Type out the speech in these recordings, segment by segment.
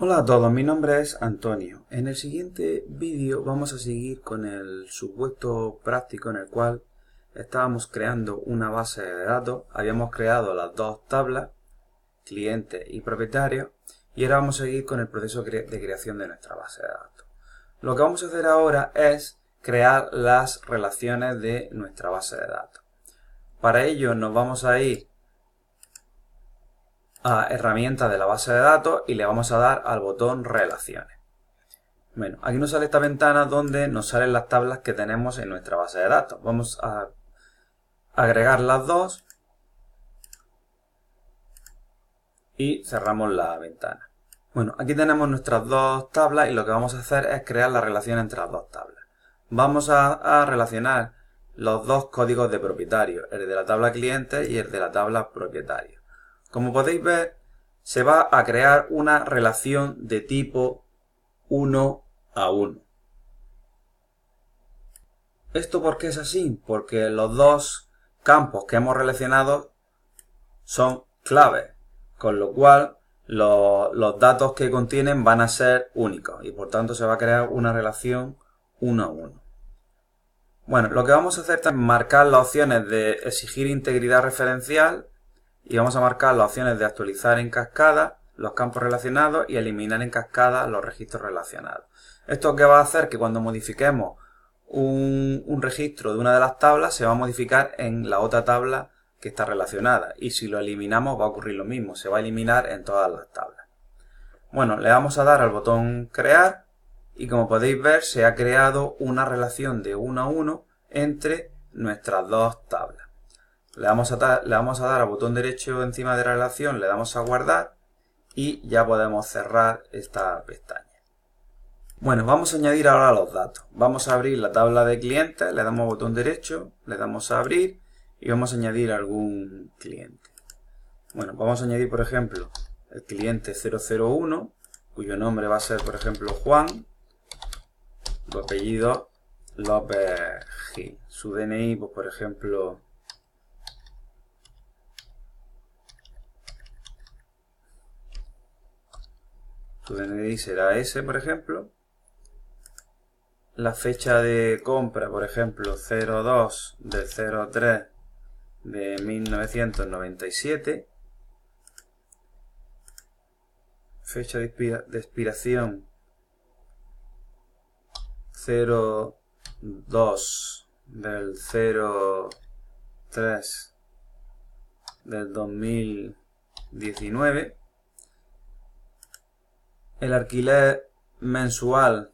Hola a todos, mi nombre es Antonio. En el siguiente vídeo vamos a seguir con el supuesto práctico en el cual estábamos creando una base de datos. Habíamos creado las dos tablas, cliente y propietario, y ahora vamos a seguir con el proceso de creación de nuestra base de datos. Lo que vamos a hacer ahora es crear las relaciones de nuestra base de datos. Para ello nos vamos a ir a herramientas de la base de datos y le vamos a dar al botón relaciones. Bueno, aquí nos sale esta ventana donde nos salen las tablas que tenemos en nuestra base de datos. Vamos a agregar las dos y cerramos la ventana. Bueno, aquí tenemos nuestras dos tablas y lo que vamos a hacer es crear la relación entre las dos tablas. Vamos a relacionar los dos códigos de propietario, el de la tabla cliente y el de la tabla propietario. Como podéis ver, se va a crear una relación de tipo 1 a 1. ¿Esto por qué es así? Porque los dos campos que hemos relacionado son claves, con lo cual los datos que contienen van a ser únicos y por tanto se va a crear una relación 1 a 1. Bueno, lo que vamos a hacer es marcar las opciones de exigir integridad referencial y vamos a marcar las opciones de actualizar en cascada los campos relacionados y eliminar en cascada los registros relacionados. Esto que va a hacer que cuando modifiquemos un registro de una de las tablas se va a modificar en la otra tabla que está relacionada y si lo eliminamos va a ocurrir lo mismo, se va a eliminar en todas las tablas. Bueno, le vamos a dar al botón crear y como podéis ver se ha creado una relación de 1 a 1 entre nuestras dos tablas. Le vamos a dar al botón derecho encima de la relación, le damos a guardar y ya podemos cerrar esta pestaña. Bueno, vamos a añadir ahora los datos. Vamos a abrir la tabla de clientes, le damos botón derecho, le damos a abrir y vamos a añadir algún cliente. Bueno, vamos a añadir por ejemplo el cliente 001, cuyo nombre va a ser por ejemplo Juan, su apellido López Gil, su DNI pues por ejemplo su DNI será ese, por ejemplo. La fecha de compra, por ejemplo, 02 del 03 de 1997. Fecha de expiración 02 del 03 del 2019. El alquiler mensual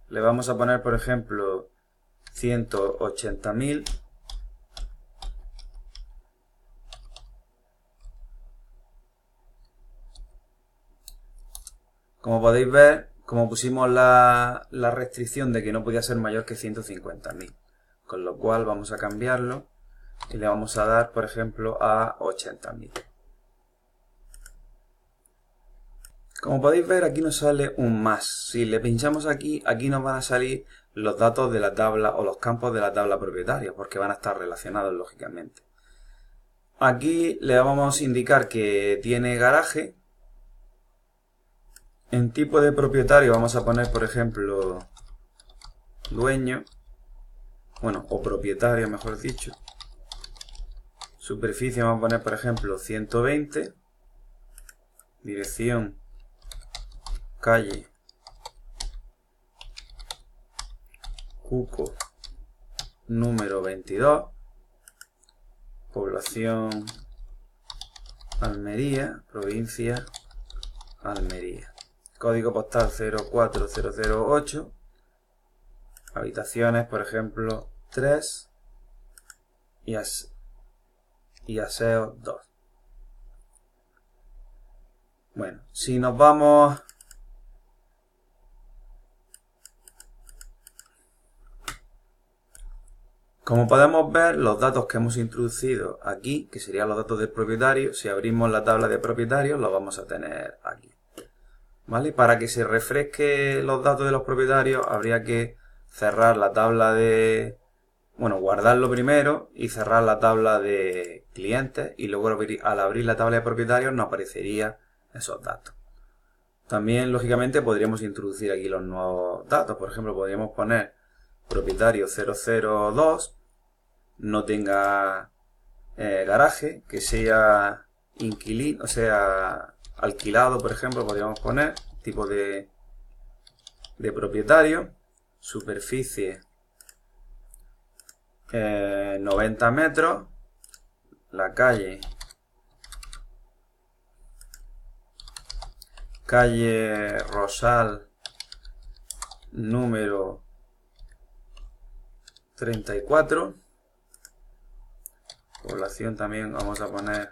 le vamos a poner, por ejemplo, 180.000. Como podéis ver, como pusimos la restricción de que no podía ser mayor que 150.000. Con lo cual vamos a cambiarlo y le vamos a dar, por ejemplo, a 80.000. Como podéis ver, aquí nos sale un más. Si le pinchamos aquí, aquí nos van a salir los datos de la tabla o los campos de la tabla propietaria, porque van a estar relacionados lógicamente. Aquí le vamos a indicar que tiene garaje. En tipo de propietario vamos a poner, por ejemplo, dueño, bueno, o propietario, mejor dicho. Superficie vamos a poner, por ejemplo, 120. Dirección, calle Cuco, número 22, población Almería, provincia Almería, código postal 04008, habitaciones por ejemplo 3 y aseo 2. Bueno, si nos vamos como podemos ver, los datos que hemos introducido aquí, que serían los datos del propietario, si abrimos la tabla de propietarios, los vamos a tener aquí. ¿Vale? Para que se refresque los datos de los propietarios, habría que cerrar la tabla de... Bueno, guardarlo primero y cerrar la tabla de clientes y luego al abrir la tabla de propietarios nos aparecerían esos datos. También, lógicamente, podríamos introducir aquí los nuevos datos. Por ejemplo, podríamos poner propietario 002, no tenga garaje, que sea inquilino, o sea, alquilado, por ejemplo, podríamos poner tipo de propietario, superficie 90 metros, la calle Rosal número 34, población también vamos a poner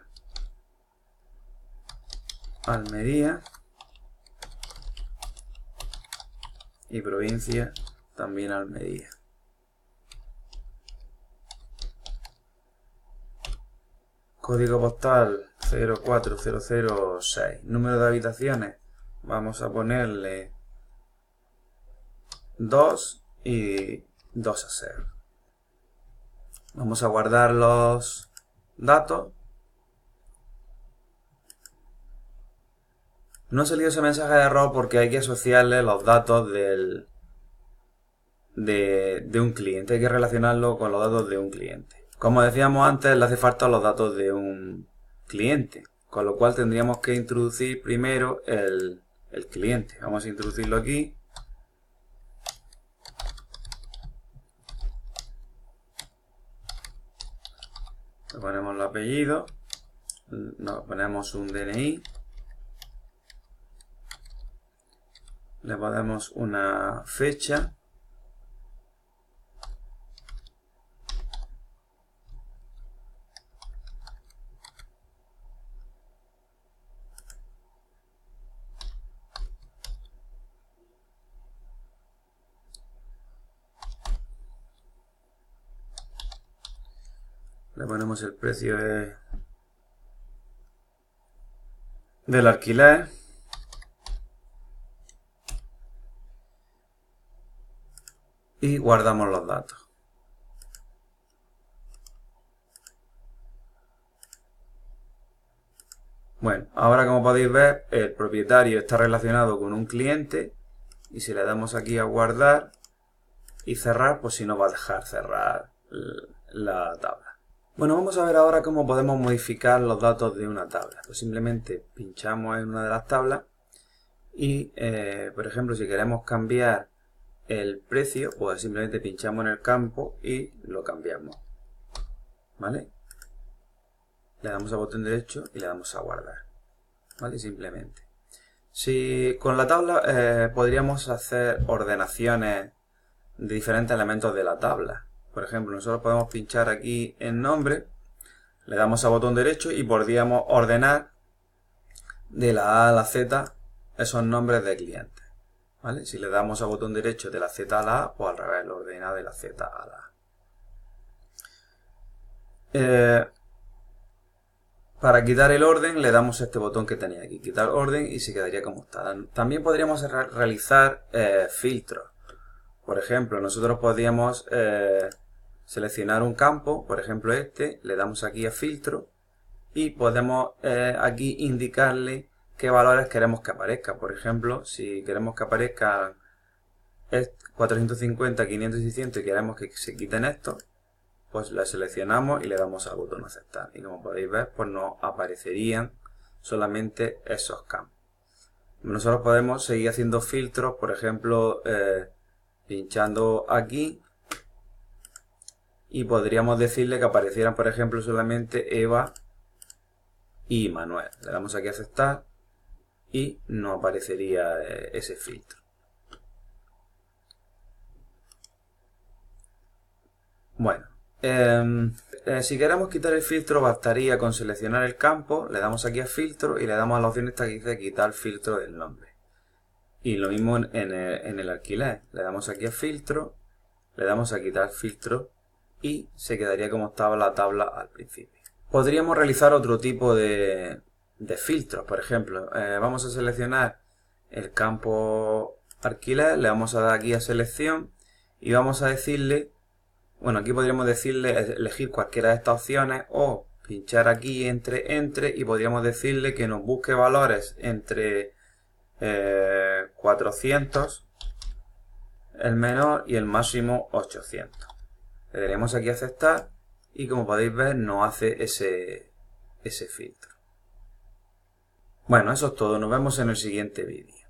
Almería y provincia también Almería. Código postal 04006. Número de habitaciones vamos a ponerle 2 y 2 aseos. Vamos a guardar los datos. No ha salido ese mensaje de error porque hay que asociarle los datos de un cliente. Hay que relacionarlo con los datos de un cliente. Como decíamos antes, le hace falta los datos de un cliente. Con lo cual tendríamos que introducir primero el cliente. Vamos a introducirlo aquí. Le ponemos el apellido. Nos ponemos un DNI. Le ponemos una fecha. Le ponemos el precio del alquiler. Y guardamos los datos. Bueno, ahora como podéis ver, el propietario está relacionado con un cliente. Y si le damos aquí a guardar y cerrar, pues si no va a dejar cerrar la tabla. Bueno, vamos a ver ahora cómo podemos modificar los datos de una tabla. Pues simplemente pinchamos en una de las tablas y, por ejemplo, si queremos cambiar el precio, pues simplemente pinchamos en el campo y lo cambiamos. ¿Vale? Le damos al botón derecho y le damos a guardar. ¿Vale? Simplemente. Si con la tabla podríamos hacer ordenaciones de diferentes elementos de la tabla. Por ejemplo, nosotros podemos pinchar aquí en nombre, le damos al botón derecho y podríamos ordenar de la A a la Z esos nombres de clientes. ¿Vale? Si le damos al botón derecho de la Z a la A, o al revés, lo ordena de la Z a la A. Para quitar el orden le damos este botón que tenía aquí, quitar orden, y se quedaría como está. También podríamos realizar filtros. Por ejemplo, nosotros podríamos seleccionar un campo, por ejemplo este, le damos aquí a filtro y podemos aquí indicarle qué valores queremos que aparezca. Por ejemplo, si queremos que aparezcan 450, 500 y 600 y queremos que se quiten estos, pues la seleccionamos y le damos al botón aceptar. Y como podéis ver, pues nos aparecerían solamente esos campos. Nosotros podemos seguir haciendo filtros, por ejemplo, pinchando aquí y podríamos decirle que aparecieran, por ejemplo, solamente Eva y Manuel. Le damos aquí a aceptar y no aparecería ese filtro. Bueno, si queremos quitar el filtro, bastaría con seleccionar el campo, le damos aquí a filtro y le damos a la opción esta que dice quitar filtro del nombre. Y lo mismo en el alquiler, le damos aquí a filtro, le damos a quitar filtro y se quedaría como estaba la tabla al principio. Podríamos realizar otro tipo de filtros, por ejemplo, vamos a seleccionar el campo alquiler, le vamos a dar aquí a selección y vamos a decirle, bueno, aquí podríamos decirle elegir cualquiera de estas opciones o pinchar aquí entre y podríamos decirle que nos busque valores entre 400 el menor y el máximo 800. Le daremos aquí a aceptar y como podéis ver nos hace ese filtro. Bueno, eso es todo. Nos vemos en el siguiente vídeo.